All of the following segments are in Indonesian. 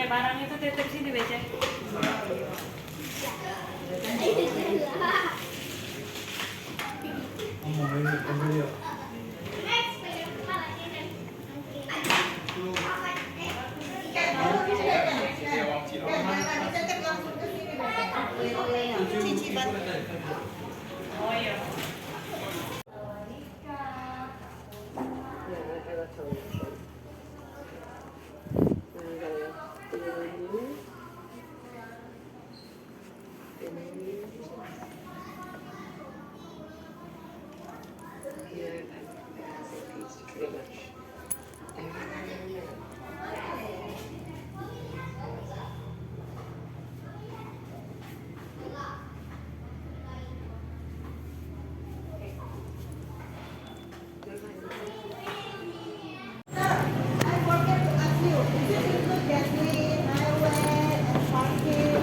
barang itu titip sini BC. Oh iya.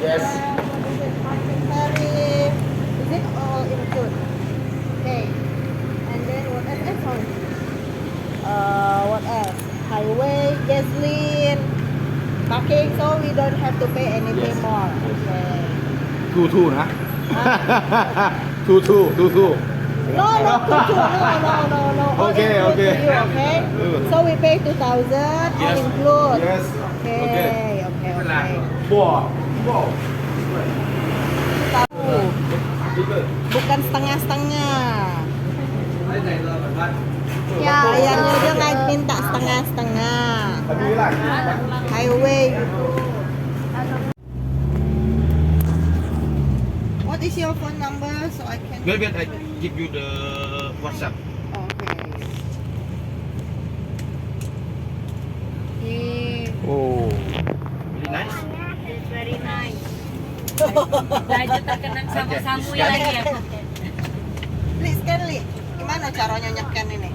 Yes. Is it all include? Okay. And then what else? Sorry. What else? Highway, gasoline, parking, so we don't have to pay anything Yes. more. Okay. ทูนะ ทู No, no, no. All Okay, include okay. to you, okay? So we pay 2,000, all Yes. include. Yes. Okay, Okay. okay. บ่อ Tahu. Bukan setengah-setengah. Ya, ayahnya dia nggak minta setengah-setengah. Highway gitu. What is your phone number so I can? Wait, I give you the WhatsApp. Okay. Oh. Really nice. It's very nice. Belajar terkenang sama Samu lagi ya. Li, scan Li. Gimana caranya nyekan ini?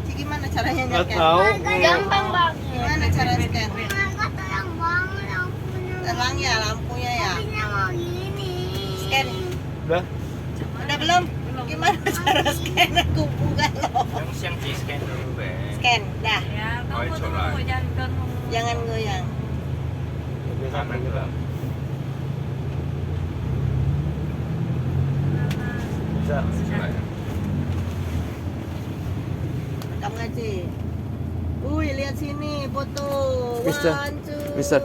Ci, gimana caranya Nggak nyekan? tahu. Gampang banget. Gimana cara scan? Terang banget lampunya. Terang ya lampunya ya. Tadinya mau gini. Scan. Udah. Udah belum? Gimana cara scan? Aku buka loh. Yang di scan dulu, Be. Scan, dah. Ya, Oh, kamu it's tunggu alright. jangan Jangan goyang. Sampai juga. Bisa. Rekam nggak Ci? Wih, lihat sini foto. Bisa. One, two, Bisa.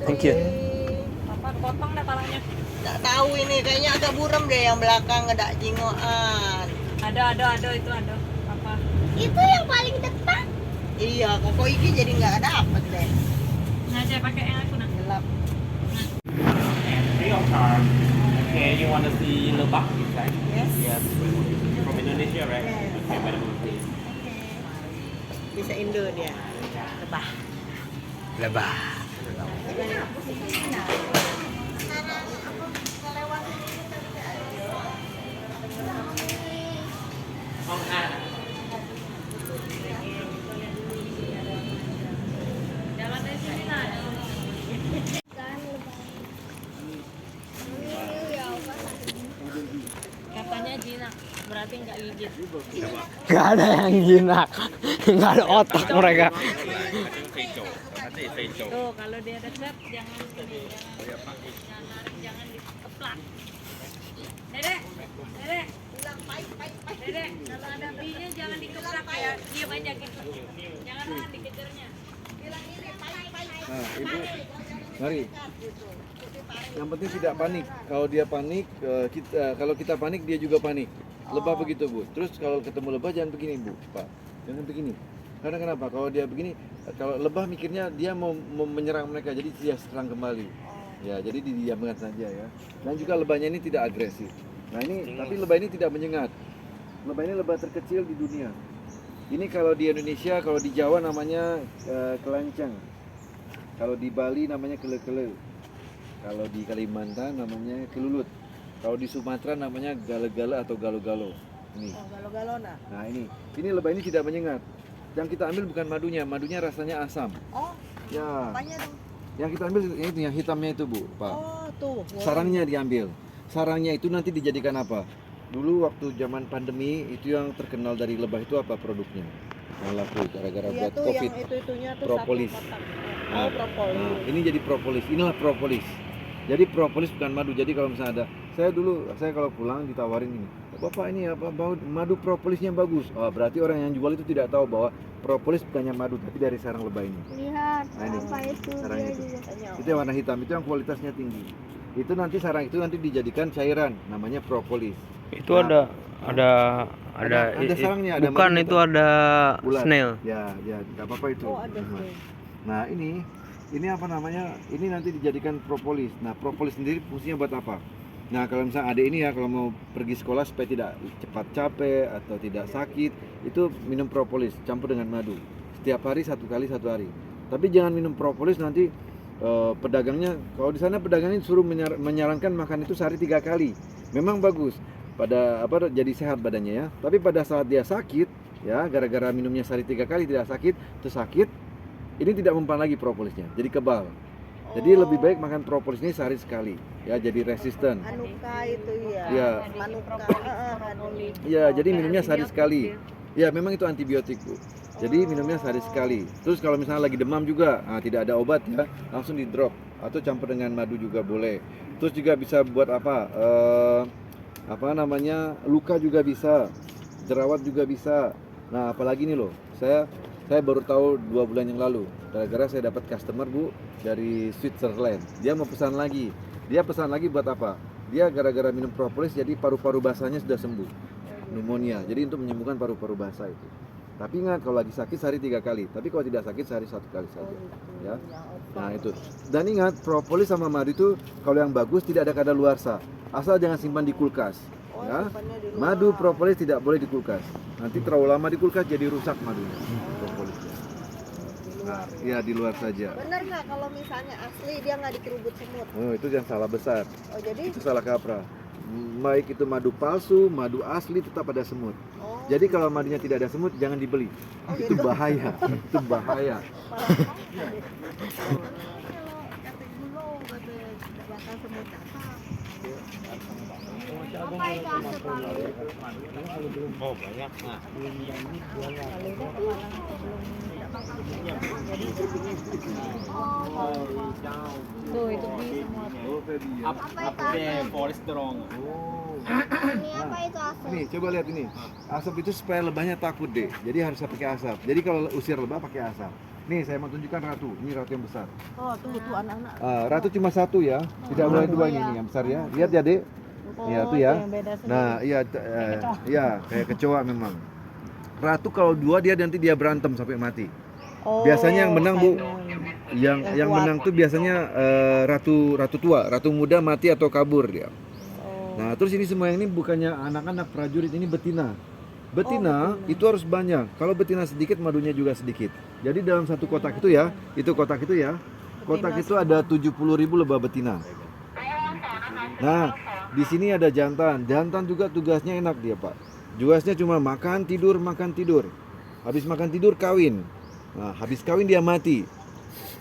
Thank you. three. Apa potong dah palanya? Nggak tahu ini, kayaknya agak buram deh yang belakang nggak jingoan. Ada itu ada. Apa? Itu yang paling depan. Iya, koko iki jadi nggak dapet deh. Nah, saya pakai yang aku nak. Gelap. Free of charge. Okay, you want to see lebah inside? Yes. Yes. From Indonesia, right? Yes. Okay, better please. Bisa Indo dia. Lebah. Lebah. Jalan dari sini nah. Katanya jinak, berarti nggak gigit. Gak ada yang jinak, gak ada otak mereka. Tuh, kalau dia dekat jangan ini, jangan narik, jangan dikeplak. Dedek, kalau ada apinya jangan dikeplak ya, diam aja gitu. Jangan dikejarnya. Nah, Ibu, mari. Yang penting tidak panik. Kalau dia panik, kalau kita panik dia juga panik. Lebah begitu, Bu. Terus kalau ketemu lebah jangan begini, Bu, Pak. Jangan begini. Karena kenapa? Kalau dia begini, kalau lebah mikirnya dia mau menyerang mereka, jadi dia serang kembali. Ya, jadi didiamkan saja ya. Dan juga lebahnya ini tidak agresif. Nah ini, tapi lebah ini tidak menyengat. Lebah ini lebah terkecil di dunia. Ini kalau di Indonesia, kalau di Jawa namanya kelancang. Kalau di Bali namanya kele-kele. Kalau di Kalimantan namanya kelulut. Kalau di Sumatera namanya gale-gale atau galo-galo. Ini. Oh, galo-galo nah. Nah ini lebah ini tidak menyengat. Yang kita ambil bukan madunya rasanya asam. Oh, Ya. apanya dong? Yang kita ambil itu yang hitamnya itu, Bu, Pak. Oh, tuh. Sarangnya diambil. Sarangnya itu nanti dijadikan apa? Dulu waktu zaman pandemi itu yang terkenal dari lebah itu apa produknya? Yang laku gara-gara Iya buat tuh COVID. yang itu-itunya tuh Propolis. satu kotak. Oh, propolis. Nah, ini jadi propolis. Inilah propolis. Jadi propolis bukan madu. Jadi kalau misalnya ada, saya kalau pulang ditawarin ini, Bapak ini apa madu propolisnya bagus. Oh, berarti orang yang jual itu tidak tahu bahwa propolis bukannya madu, tapi dari sarang lebah ini. Lihat Nah, ini apa itu sarang dia itu. juga. Itu yang warna hitam, itu yang kualitasnya tinggi. Itu nanti sarang itu nanti dijadikan cairan, namanya propolis. Itu Nah, ada ada sarangnya, ada bukan madunya, itu Pak. ada Ular. snail. Ya, nggak apa-apa itu. Oh, ada Nah, sih. Nah, ini apa namanya? Ini nanti dijadikan propolis. Nah, propolis sendiri fungsinya buat apa? Nah, kalau misalnya adik ini ya, kalau mau pergi sekolah supaya tidak cepat capek atau tidak sakit, itu minum propolis campur dengan madu. Setiap hari satu hari. Tapi jangan minum propolis nanti pedagangnya, kalau di sana pedagangnya suruh menyarankan makan itu sehari 3 kali. Memang bagus pada jadi sehat badannya ya. Tapi pada saat dia sakit ya, gara-gara minumnya sehari 3 kali tidak sakit, terus sakit, ini tidak mempan lagi propolisnya, jadi kebal. Jadi lebih baik makan propolis ini sehari sekali, ya jadi resisten. Anuka itu ya. Ya. Manuka. Ya, jadi minumnya sehari sekali. Ya, memang itu antibiotik, Bu. Jadi minumnya sehari sekali. Terus kalau misalnya lagi demam juga, tidak ada obat ya, langsung di drop atau campur dengan madu juga boleh. Terus juga bisa buat luka juga bisa, jerawat juga bisa. Nah, apalagi nih loh, saya baru tahu 2 bulan yang lalu, gara-gara saya dapat customer, Bu, dari Switzerland. Dia mau pesan lagi. Dia pesan lagi buat apa? Dia gara-gara minum propolis jadi paru-paru basahnya sudah sembuh, pneumonia. Jadi untuk menyembuhkan paru-paru basah itu. Tapi ingat, kalau lagi sakit sehari 3 kali. Tapi kalau tidak sakit sehari 1 kali saja. Ya. Nah itu. Dan ingat, propolis sama madu itu kalau yang bagus tidak ada kadaluarsa. Asal jangan simpan di kulkas. Ya. Madu propolis tidak boleh di kulkas. Nanti terlalu lama di kulkas jadi rusak madunya. Propolisnya. Nah, ya di luar saja. Bener nggak kalau misalnya asli dia nggak dikerubut semut? Oh, itu yang salah besar. Oh jadi? Itu salah kaprah. Baik itu madu palsu, madu asli tetap ada semut. Oh. Jadi kalau madunya tidak ada semut jangan dibeli. Oh, Itu gitu. bahaya. Itu bahaya. Apa itu asap? Oh banyak. Nah, Tuh itu di semua. up there forest strong. Ini apa itu asap? Nih, coba lihat ini. Asap itu supaya lebahnya takut deh. Jadi harus pakai asap. Jadi kalau usir lebah pakai asap. Nih, saya mau tunjukkan ratu. Ini ratu yang besar. Oh tuh anak-anak. Ratu cuma 1 ya. Tidak boleh 2 ini yang besar ya. Lihat ya, Dek. Iya, tuh ya. Yang beda sendiri. Nah, iya kayak kecoa memang. Ratu kalau 2 dia nanti dia berantem sampai mati. Oh, Biasanya yang menang, Bu. Yang Yang kuat. menang tuh biasanya ratu tua, ratu muda mati atau kabur dia. Oh. Nah, terus ini semua yang ini bukannya anak-anak prajurit, ini betina. Betina itu harus banyak. Kalau betina sedikit, madunya juga sedikit. Jadi dalam satu kotak itu ya, kotak itu ada 70.000 lebah betina. Nah, di sini ada jantan. Jantan juga tugasnya enak dia, Pak. Tugasnya cuma makan, tidur. Habis makan tidur kawin. Nah, habis kawin dia mati.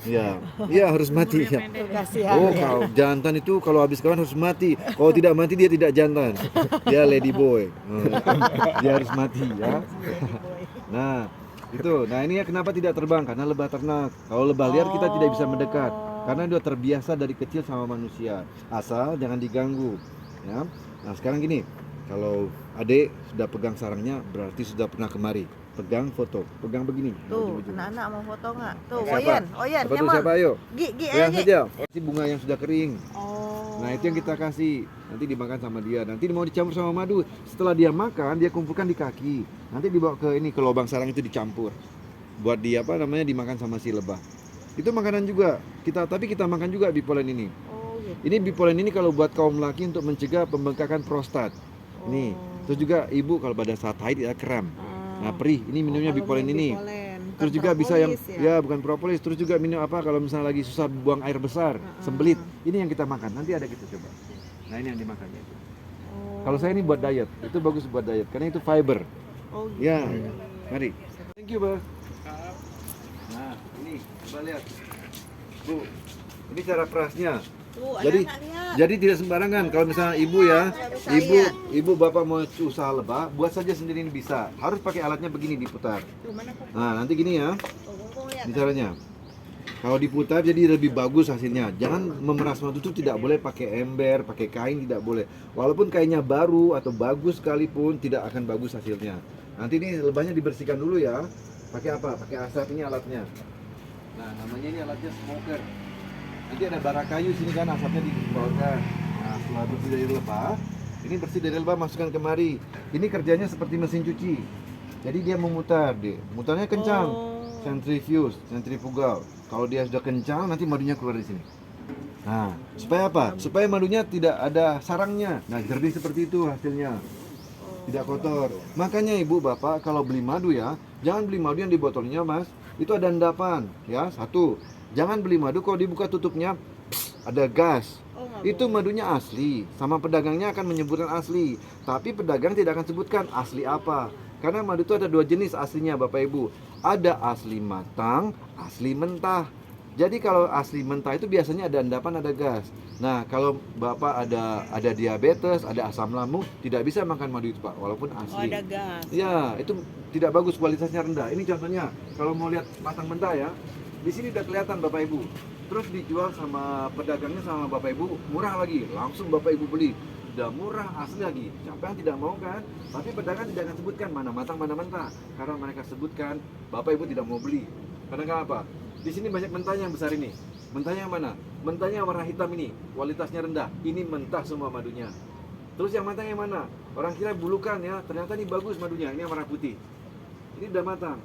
Iya harus mati ya. Kasihan Oh, ya. kalau jantan itu kalau habis kawan harus mati. Kalau tidak mati dia tidak jantan. Dia lady boy. Dia harus mati ya. Nah, itu. Nah, ini ya kenapa tidak terbang? Karena lebah ternak. Kalau lebah liar kita tidak bisa mendekat. Karena dia terbiasa dari kecil sama manusia. Asal jangan diganggu. Ya. Nah, sekarang gini. Kalau Adek sudah pegang sarangnya berarti sudah pernah kemari. Pegang foto. Pegang begini. Tuh, Baju-baju. anak-anak mau foto nggak? Tuh, Siapa? Oyen, Apa tuh Nyamang. siapa ayo? Gi Pegang aja. saja. Kasih bunga yang sudah kering. Oh. Nah, itu yang kita kasih. Nanti dimakan sama dia. Nanti mau dicampur sama madu. Setelah dia makan, dia kumpulkan di kaki. Nanti dibawa ke lubang sarang itu dicampur. Buat dia dimakan sama si lebah. Itu makanan juga. Tapi kita makan juga bipolen ini. Oh, gitu. Ini bipolen ini kalau buat kaum laki untuk mencegah pembengkakan prostat. Nih. Terus juga ibu kalau pada saat haid ya kram. Nah, perih. Ini minumnya bipolen ini. Terus juga bisa yang bukan propolis. Terus juga minum kalau misalnya lagi susah buang air besar, sembelit. Ini yang kita makan. Nanti ada kita coba. Nah, ini yang dimakannya itu. Kalau saya ini buat diet, itu bagus buat diet karena itu fiber. Oh, gitu. Ya, mari. Thank you, Bang. Nah, ini coba lihat. Bu, ini cara perasnya. Tuh, Jadi anak-anak lihat. jadi tidak sembarangan. Kalau misalnya ibu ya, ibu bapak mau usaha lebah, buat saja sendiri ini bisa. Harus pakai alatnya begini diputar. Tuh, mana kok? Nah, nanti gini ya. Tuh, Kungkung lihat. Ini caranya. Kalau diputar jadi lebih bagus hasilnya. Jangan memeras madu itu tidak boleh pakai ember, pakai kain tidak boleh. Walaupun kainnya baru atau bagus sekalipun tidak akan bagus hasilnya. Nanti ini lebahnya dibersihkan dulu ya. Pakai apa? Pakai asap, ini alatnya. Nah, namanya ini alatnya smoker. Nanti ada bara kayu sini kan, asapnya dikeluarkan. Nah, setelah bersih dari lebah, ini bersih dari lebah masukkan kemari. Ini kerjanya seperti mesin cuci. Jadi dia memutar, deh. Mutarnya kencang. Centrifuge, centrifugal. Kalau dia sudah kencang, nanti madunya keluar di sini. Nah, supaya apa? Supaya madunya tidak ada sarangnya. Nah, jernih seperti itu hasilnya. Tidak kotor. Makanya ibu bapak kalau beli madu ya, jangan beli madu yang di botolnya mas. Itu ada endapan ya. Satu, jangan beli madu kalau dibuka tutupnya ada gas. Itu madunya asli. Sama pedagangnya akan menyebutkan asli. Tapi pedagang tidak akan sebutkan asli apa. Karena madu itu ada dua jenis aslinya Bapak Ibu. Ada asli matang, asli mentah. Jadi kalau asli mentah itu biasanya ada endapan, ada gas. Nah, kalau Bapak ada diabetes, ada asam lambung, tidak bisa makan madu itu Pak, walaupun asli. Oh, ada gas. Ya, itu tidak bagus, kualitasnya rendah. Ini contohnya, kalau mau lihat matang mentah ya, di sini udah kelihatan Bapak Ibu. Terus dijual sama pedagangnya sama Bapak Ibu, murah lagi. Langsung Bapak Ibu beli. Udah murah, asli lagi. Siapa yang tidak mau kan? Tapi pedagang tidak akan sebutkan mana matang, mana mentah. Karena mereka sebutkan, Bapak Ibu tidak mau beli. Karena kenapa? Di sini banyak mentahnya yang besar ini. Mentahnya yang mana? Mentahnya warna hitam ini, kualitasnya rendah. Ini mentah semua madunya. Terus yang matang yang mana? Orang kira bulukan ya, ternyata ini bagus madunya. Ini yang warna putih. Ini udah matang.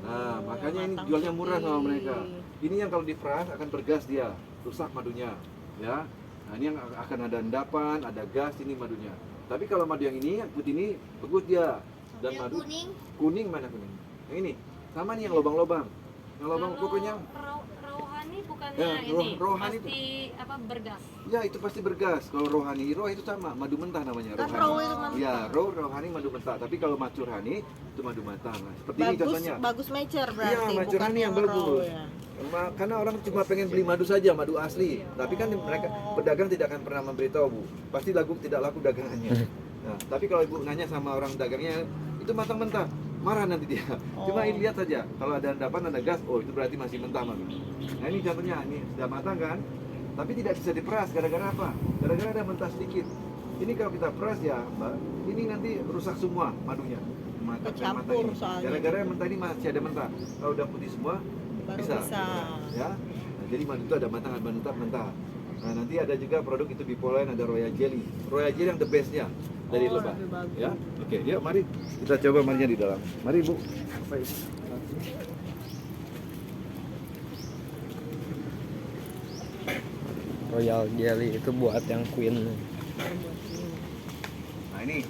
Nah, makanya ini jualnya murah sama mereka. Ini yang kalau diperas akan bergas dia, rusak madunya. Ya. Nah, ini yang akan ada endapan, ada gas ini madunya. Tapi kalau madu yang ini, yang putih ini bagus dia. Dan Yang madu kuning mana kuning? Yang ini. Sama nih yang lubang-lubang. Yang lubang pokoknya Rohani bukannya Ya, ini rohani pasti apa bergas. ya itu pasti bergas. Kalau rohani, roh itu sama, madu mentah namanya Kan rohani. raw itu mentah. Ya, rohani madu mentah. Tapi kalau macurhani itu madu matang. Nah, seperti ini Bagus, contohnya. bagus mature Iya, berarti, mature bukan honey yang raw bagus. ya. Karena orang cuma pengen beli madu saja, madu asli. Tapi kan mereka pedagang tidak akan pernah memberitahu Bu. Pasti tidak laku dagangannya. Nah, tapi kalau ibu nanya sama orang dagangnya, itu matang mentah, marah nanti dia. Cuma ini lihat saja, kalau ada endapan, ada gas, oh itu berarti masih mentah madu. Nah ini contohnya, ini sudah matang kan? Tapi tidak bisa diperas, gara-gara apa? Gara-gara ada mentah sedikit. Ini kalau kita peras ya, Mbak, ini nanti rusak semua madunya. Matang dan matang Kecampur ini. soalnya. Gara-gara yang mentah ini masih ada mentah. Kalau udah putih semua, Baru bisa. bisa. Ya. Nah, jadi madu itu ada matang, ada mentah. Nah nanti ada juga produk itu Bipolen, ada Royal Jelly. Royal Jelly yang the bestnya dari Oh, lebah. lebih bagus. Ya, oke, yuk mari kita coba marinya di dalam. Mari Bu. Apa ini? Royal Jelly itu buat yang Queen. Nah ini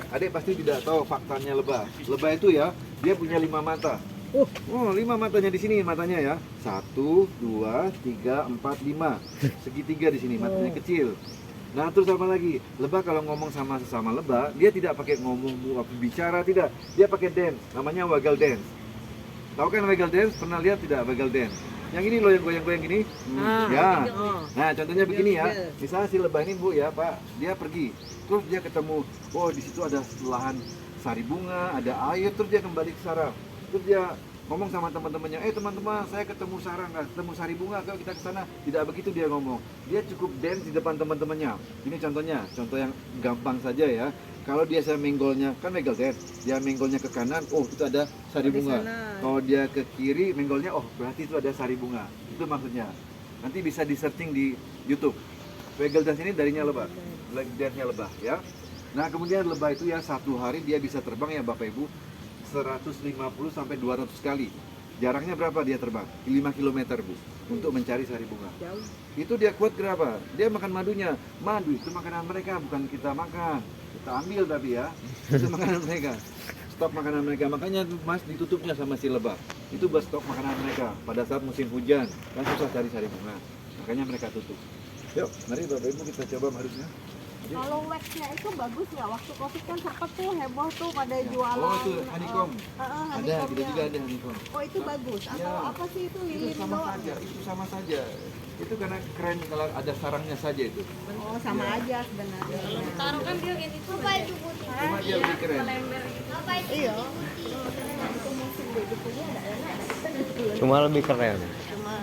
adik pasti tidak tahu faktanya lebah. Lebah itu ya, dia punya 5 mata. Oh, 5 matanya di sini matanya ya. 1, 2, 3, 4, 5. Segitiga di sini matanya kecil. Nah terus apa lagi? Lebah kalau ngomong sama sesama lebah, dia tidak pakai ngomong bicara, tidak. Dia pakai dance, namanya waggle dance. Tahu kan waggle dance? Pernah lihat tidak waggle dance? Yang ini loh yang goyang-goyang gini. Ya. Nah contohnya begini ya. Misalnya si lebah ini Bu ya Pak, dia pergi. Terus dia ketemu, oh di situ ada lahan sari bunga, ada air, terus dia kembali ke sarang. Terus dia ngomong sama teman-temannya, teman-teman saya ketemu sarang, ketemu sari bunga, kalau kita ke sana. Tidak begitu dia ngomong. Dia cukup dance di depan teman-temannya. Ini contohnya, contoh yang gampang saja ya. Kalau dia saya menggolnya, kan menggol dance, dia menggolnya ke kanan, oh itu ada sari bunga. Kalau dia ke kiri menggolnya, oh berarti itu ada sari bunga. Itu maksudnya. Nanti bisa di searching di YouTube. Waggle dance ini darinya lebah, dance-nya lebah ya. Nah kemudian lebah itu ya satu hari dia bisa terbang ya Bapak Ibu 150 sampai 200 kali. Jaraknya berapa dia terbang? 5 km Bu, untuk mencari sari bunga. Itu dia kuat kenapa? Dia makan madunya. Madu itu makanan mereka, bukan kita makan. Kita ambil tapi ya, itu makanan mereka. Stok makanan mereka, makanya Mas ditutupnya sama si lebah. Itu buat stok makanan mereka. Pada saat musim hujan, kan susah cari sari bunga. Makanya mereka tutup. Yuk, mari Bapak Ibu kita coba madusnya. Kalau waxnya itu bagus nggak? Waktu covid kan sempat tuh heboh tuh pada jualan. Oh itu honeycomb. Ada, kita honeycombnya. juga ada honeycomb. Oh itu bagus. Atau Ya. apa sih itu Itu lilin sama doang? saja, itu sama saja. Itu karena keren kalau ada sarangnya saja itu. Oh sama Ya. aja sebenarnya. Taruh kan dia ini tuh apa itu putih? Cuma dia lebih keren. melember gitu. Apa itu Iya. putih? Itu musim di sini ada enak, kita gitu. Cuma lebih keren. Cuma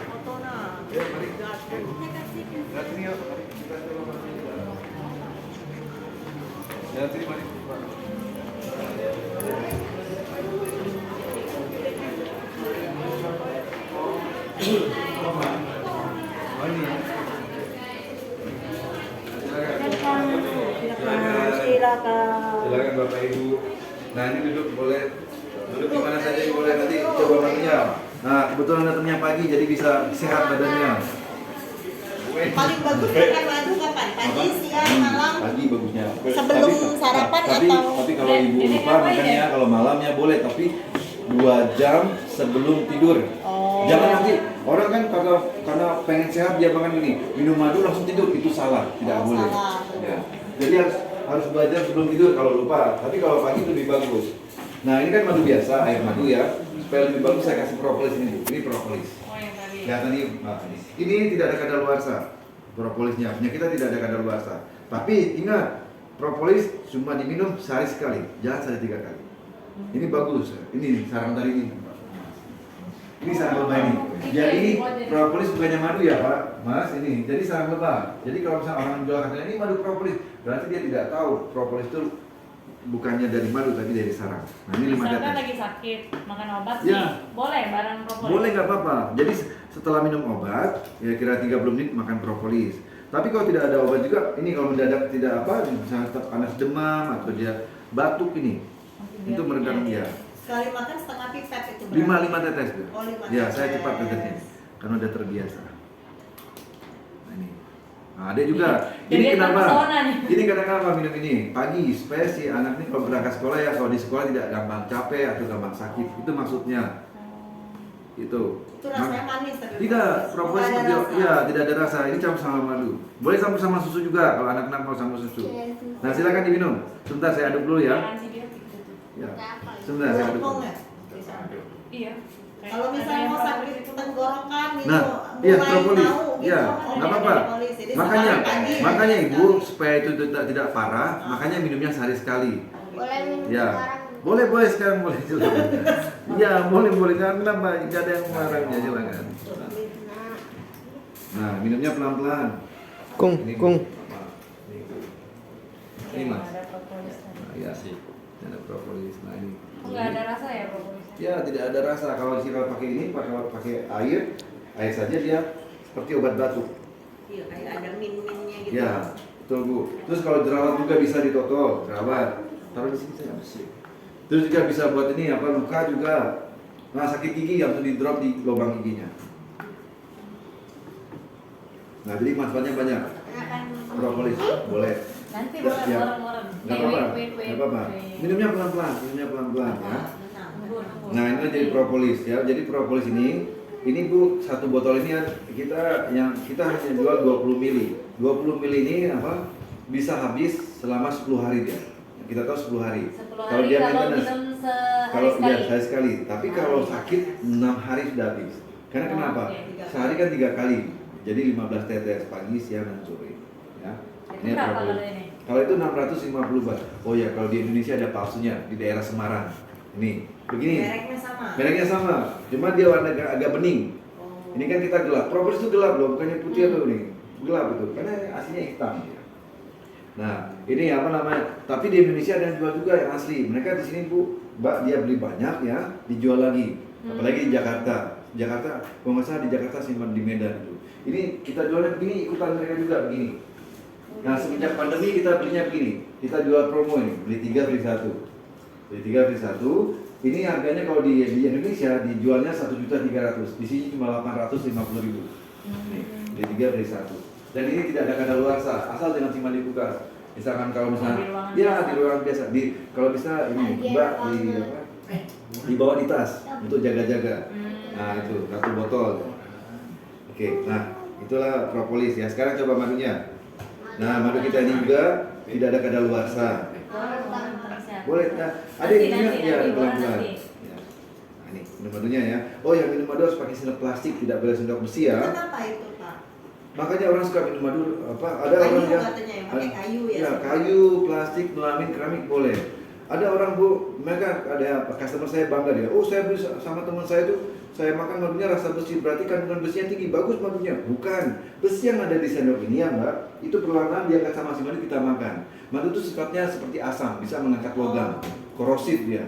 foto nah. Ya, mari. Lihat sini ya, mari kita coba masuk. Lihat sini, mari. Silakan Bapak Ibu. Nah ini duduk boleh, duduk di mana saja boleh, nanti coba madunya. Nah kebetulan datangnya pagi jadi bisa sehat badannya. Paling bagus makan madu kapan? Pagi, siang, malam? Pagi bagusnya. Sebelum sarapan atau? Tapi kalau ibu lupa makannya kalau malamnya boleh, tapi 2 jam sebelum tidur. Oh. Jangan nanti orang kan karena pengen sehat dia makan ini, minum madu langsung tidur, itu salah, tidak Oh, boleh. salah. Ya. Jadi harus 2 jam sebelum tidur kalau lupa. Tapi kalau pagi itu lebih bagus. Nah ini kan madu biasa, air madu ya. Supaya lebih bagus saya kasih propolis ini. Ini propolis. Oh yang tadi. Ya tadi ini tidak ada kadaluarsa propolisnya. Punya kita tidak ada kadaluarsa. Tapi ingat, propolis cuma diminum sehari sekali, jangan sehari 3 kali. Ini bagus. Ini sarang dari ini. Ini sarang lebah ini. Jadi propolis bukannya madu ya Pak, Mas ini. Jadi sarang lebah. Jadi kalau misalnya orang jual katanya ini madu propolis, berarti dia tidak tahu propolis itu bukannya dari madu tapi dari sarang. Nah ini 5 Misalkan tetes. lagi sakit, makan obat Ya. nih, boleh barang propolis? Boleh nggak apa-apa. Jadi setelah minum obat, kira-kira 30 menit makan propolis. Tapi kalau tidak ada obat juga, ini kalau mendadak tidak apa, misalnya tetap panas demam atau dia batuk ini, itu meredam dia. Sekali makan setengah pipet itu 5 tetes. Bu. Oh, 5 Ya, saya tetes. cepat tetesnya, karena udah terbiasa. Nah, ini. Nah, ada juga. Jadi Ini kenapa? terpesona nih. Ini kenapa minum ini pagi supaya si anak ini kalau berangkat sekolah ya, kalau di sekolah tidak gampang capek atau gampang sakit. Itu maksudnya. Itu. Itu rasanya manis tapi Tidak, propolis Nggak ada seperti rasa. ya, tidak ada rasa. Ini campur sama madu. Boleh campur sama susu juga kalau anak-anak mau sama susu. Nah, silakan diminum. Sebentar saya aduk dulu ya. Antibiotik gitu. Ya. Sebentar saya aduk. Lompong dulu. ya? Iya. Kalau misalnya mau sakit tenggorokan itu Nah, iya mulai propolis. tahu gitu, Ya, oh, nggak apa-apa. propolis. Jadi Makanya, sekarang pagi ya, makanya sekali. ibu supaya itu tidak parah, makanya minumnya sehari sekali. Boleh minum Ya, sekarang. boleh sekarang boleh silakan. Iya boleh jangan kenapa? Tidak ada yang melarangnya silakan. Nah minumnya pelan-pelan. Kung, Ini, kung. Ini mas. Ada propolis. Nah, ya sih. Ada propolis. Nah ini. Enggak ada rasa ya propolis? Ya tidak ada rasa. Kalau pakai ini, kalau pakai air saja dia seperti obat batuk. Iya, kayak ada min-minnya gitu. Ya betul bu. Terus kalau jerawat juga bisa ditotol jerawat. Taruh di sini saya bersih. Terus juga bisa buat ini apa luka juga. Nah sakit gigi yang di drop di lubang giginya. Nah jadi manfaatnya banyak. Propolis boleh. Nanti Ya. boleh orang-orang. Nggak apa-apa. Nggak apa-apa. Minumnya pelan-pelan ya. Nah ini kan jadi propolis ya. Jadi propolis ini bu satu botol ini kita hanya jual 20 mili. 20 mili ini apa bisa habis selama 10 hari dia. Kita tahu 10 hari. 10 hari kalau maintenance, minum sehari kalau sekali. ya sehari sekali. Tapi kalau sakit 6 hari sudah habis. Karena Oh, kenapa? oke. Sehari kan 3 kali. Jadi 15 tetes pagi, siang dan sore. Ya. Itu berapa propolis. kalau ini? Kalau itu 650 baht. Oh ya, kalau di Indonesia ada palsunya di daerah Semarang. Ini, begini. Mereknya sama. Mereknya sama, cuma dia warna agak bening. Oh. Ini kan kita gelap. Propolis itu gelap loh, bukannya putih atau nih. Gelap itu, karena aslinya hitam. Nah, ini apa namanya? Tapi di Indonesia ada yang jual juga yang asli. Mereka di sini bu, mbak dia beli banyak ya, dijual lagi. Apalagi di Jakarta. Jakarta, kalau nggak salah di Jakarta simpan di Medan itu. Ini kita jualnya begini, ikutan mereka juga begini. Nah semenjak pandemi kita belinya begini. Kita jual promo ini, beli 3 beli 1. Beli 3 beli 1. Ini harganya kalau di Indonesia dijualnya 1.300.000. Di sini cuma 850.000. Beli 3 beli 1. Dan ini tidak ada kadaluarsa, asal dengan simpan di kulkas. Misalkan kalau misalnya, Di ruangan ya biasa. di ruangan biasa. Kalau bisa ini mbak dibawa di tas untuk jaga-jaga. Nah itu 1 botol. Oke, nah itulah propolis ya. Sekarang coba madunya. Nah madu kita ini juga tidak ada kadaluarsa. Boleh, nah, ada yang Nanti, ya boleh pelan-pelan. nanti. Ya. Nah, ini minum madunya ya. Oh yang minum madu harus pakai sendok plastik, tidak boleh sendok besi ya. Kenapa itu Pak? Makanya orang suka minum madu apa? Ada Kayu orang yang katanya ya, pakai kayu ya. Ya kayu, plastik, melamin, keramik boleh. Ada orang Bu, mereka ada customer saya bangga dia. Oh saya beli sama teman saya tuh, saya makan madunya rasa besi, berarti kandungan besinya tinggi, bagus madunya. Bukan, besi yang ada di sendok ini ya Mbak, itu perlahan diangkat sama si madu kita makan. Madu itu sifatnya seperti asam, bisa mengangkat logam, korosif dia.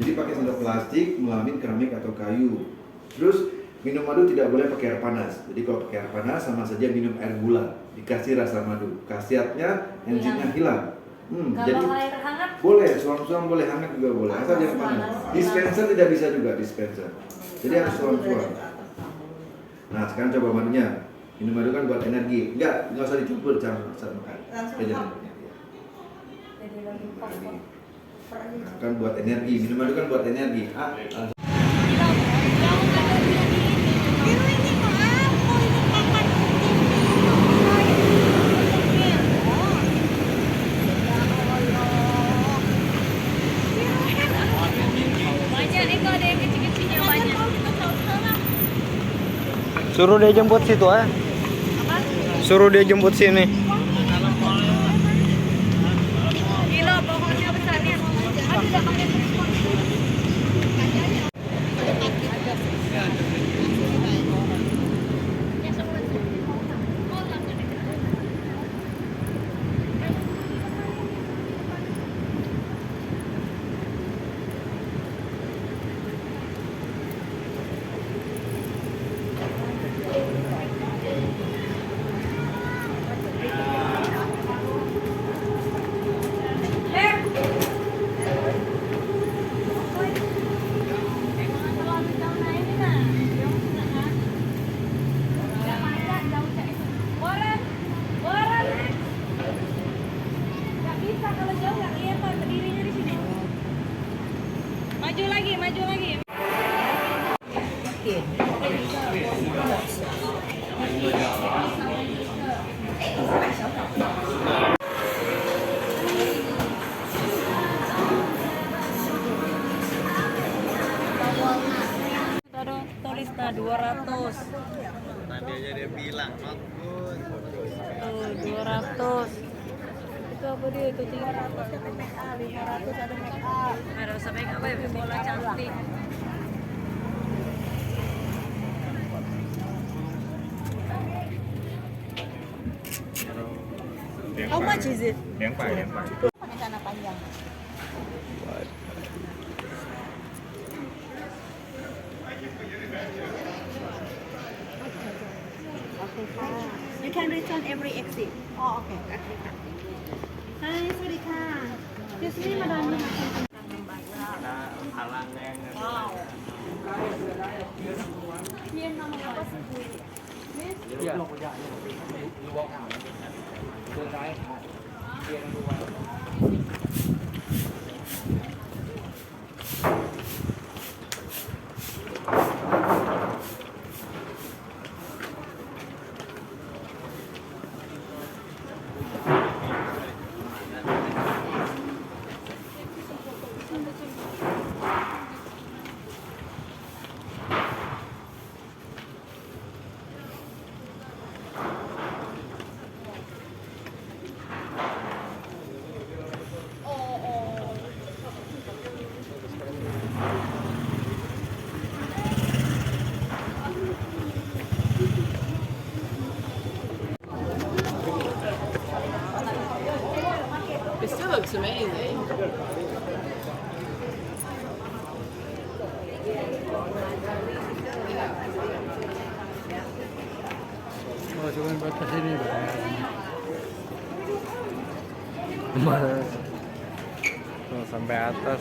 Jadi pakai sendok plastik, melamin keramik atau kayu. Terus minum madu tidak boleh pakai air panas. Jadi kalau pakai air panas sama saja minum air gula, dikasih rasa madu. Khasiatnya enzimnya hilang. Jadi Kalau air hangat boleh, suam-suam boleh, hangat juga boleh, asal jangan panas. Dispenser tidak bisa juga, dispenser. Jadi harus suam-suam. Nah sekarang coba madunya. Minum madu kan buat energi. Enggak usah dicampur saat makan. jadi lagi fosfor. Kan buat energi, minum madu kan buat energi. Biru ini maaf, oh ini papan Banyak itu ada yang kecil-kecilnya banyak. Suruh dia jemput situ ya. Suruh dia jemput sini. Gila pohonnya besarnya. Aduh udah pakai telepon. Ya semua. Oh langsung deh. Maju lagi, maju lagi. Tulis 200. Tadi aja dia bilang bagus. Tuh 200. Itu apa dia itu 300 ada make up, 500 ada make up. Ada sampai apa ya bola cantik. How much is it? 200 Pakai celana panjang. You can return every exit. Oh, okay. Hai, สวัสดีค่ะ Excuse me, madam. It still looks amazing. Oh, cuma batas ini, Mas. Tuh, sampai atas.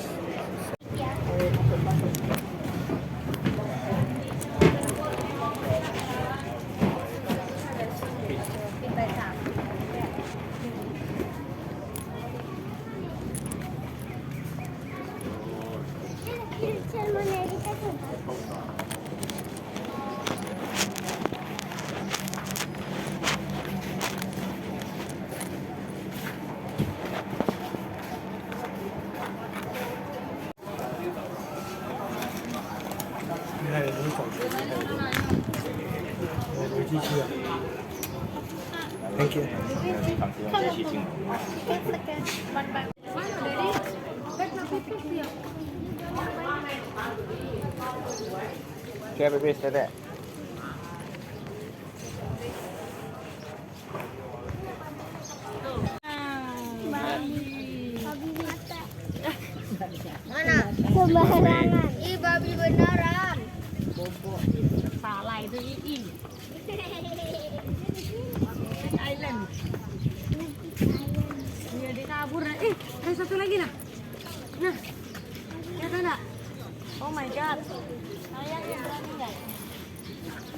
Thank you. Thank you. Kayak pipis tete. Mana? Sembarangan. Ih, babi beneran. Salah itu Ii. Island. Iya dia kabur. Ada satu lagi nah. Nah, lihat enggak? Oh my god. Saya yang berani nggak?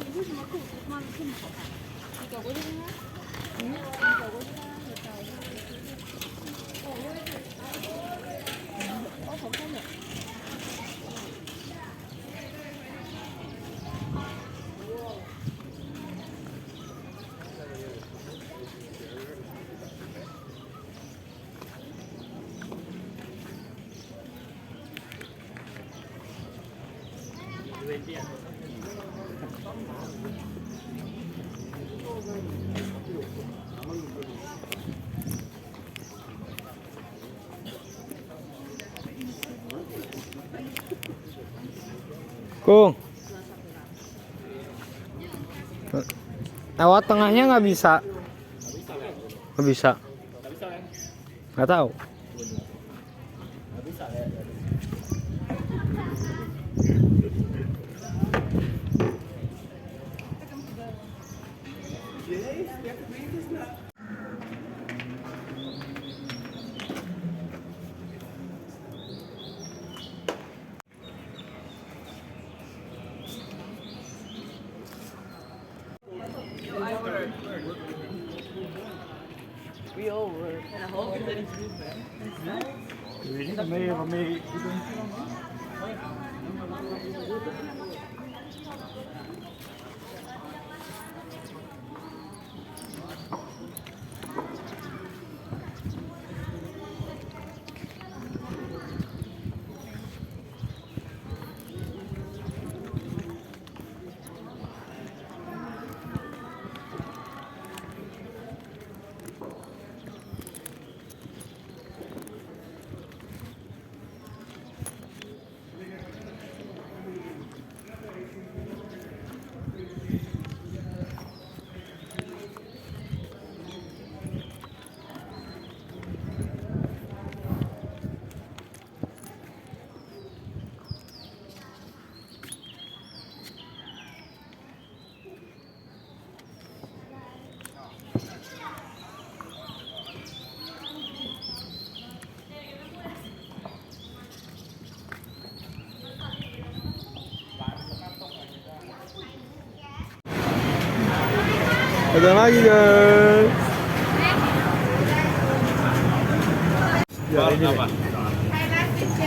Ibu sama aku makin. Ikaw ko din na. Ikaw ko din na. Kung. Lewat tengahnya nggak bisa. Nggak bisa. Nggak tahu. Ada lagi guys. Ya, ini apa?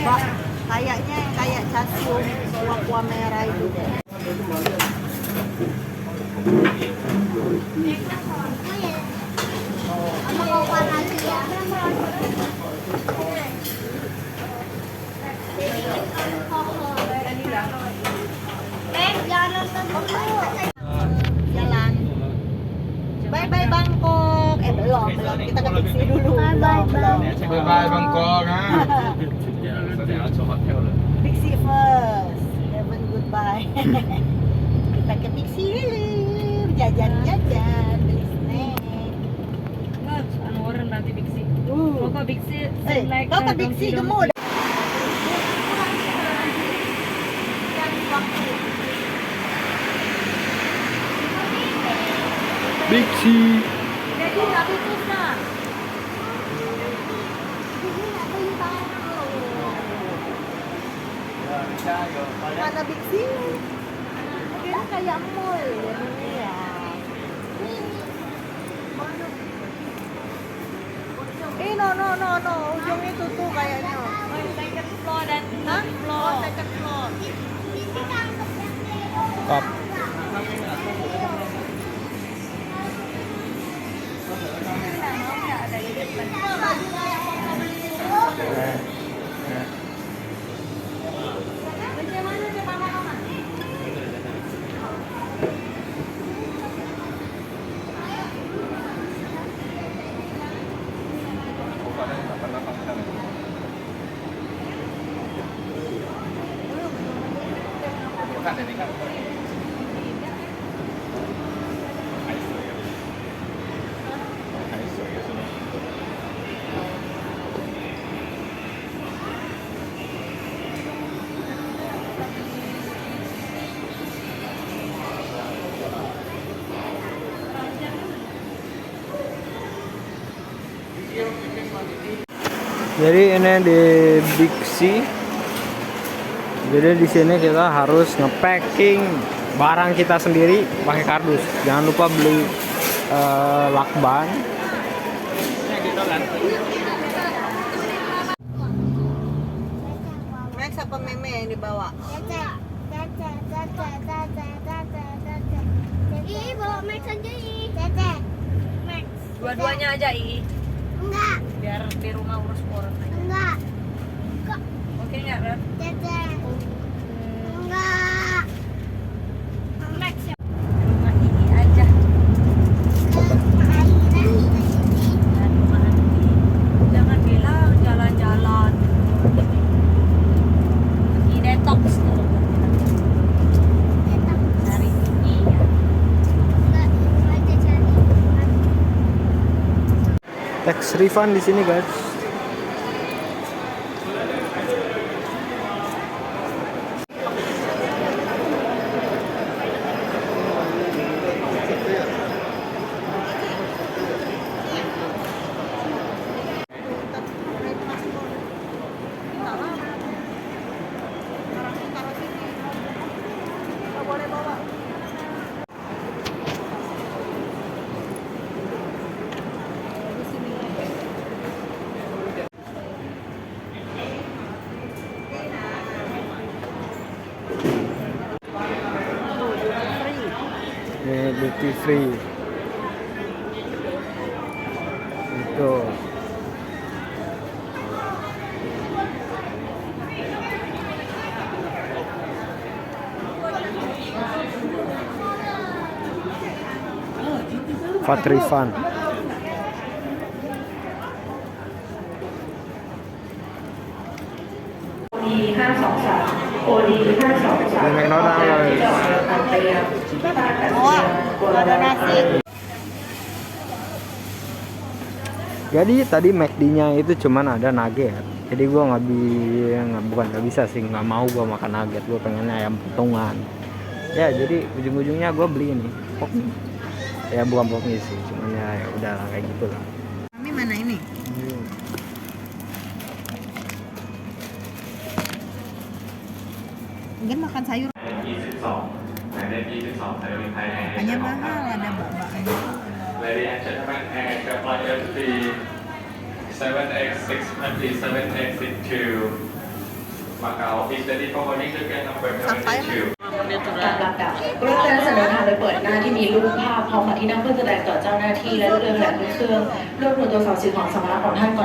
Pak, kayaknya yang kayak casium kuah merah itu deh. Jangan nonton dulu. Jalan. Bye bye Bangkok. Belum. Kita ke Bixi dulu. Bye bye bang. Bye bye Bangkok. Bixi first. Have a goodbye. Kita ke Bixi dulu. Jajan-jajan, beli snack. Ano orang nanti Bixi. Kok Bixi like Kau ke Bixi gemuk. Bixi. Jadi nggak tutup nah. Mana Bixi? Kira kayak mall jadinya ya. No. Ujung itu tuh kayaknya. Oh, second floor dan Hah? floor. Oh, second floor. Kap. makan ini kan. Jadi ini di Big C. Jadi di sini kita harus nge-packing barang kita sendiri pakai kardus. Jangan lupa beli lakban. Max apa meme yang dibawa? Ii bawa Max aja Ii. Tete. Max. Dua-duanya aja, Ii. Enggak. Biar di rumah urus orang aja. Enggak. Oke nggak, Ren? Tete. Enggak. Max ya. Rumah Ii aja. Dan rumah Ii. Jangan bilang jalan-jalan. Ii detox kalau buat kita. Cari Ii ya. Enggak, itu aja cari. Tax refund di sini, guys. Ini duty free. Itu. VAT refund. Di McDonald's. Oh, ada nasi. Jadi tadi McD-nya itu cuman ada nugget. Jadi gua bukan nggak bisa sih, nggak mau gua makan nugget. Gua pengennya ayam potongan. Ya jadi ujung-ujungnya gua beli ini pok mie. Ya bukan pok mie sih, cuman ya udah kayak gitu lah. Mami mana ini? Mungkin makan sayur. 22หมายเลข22สายการบินไทยแอร์ Hanya mahal ada bapaknya. Ladies and gentlemen, Air Asia Flight FT 7X627 to Macau is ready for boarding ticket number 72. ตามลำดับรถการเสนอทางโดยเปิดหน้าที่มีรูปภาพพร้อมกับที่นั่งเพื่อแสดงต่อเจ้าหน้าที่และเรือแถลงเครื่องรวบรวมตัวสาวสื่อของสมรรถของท่านก่อน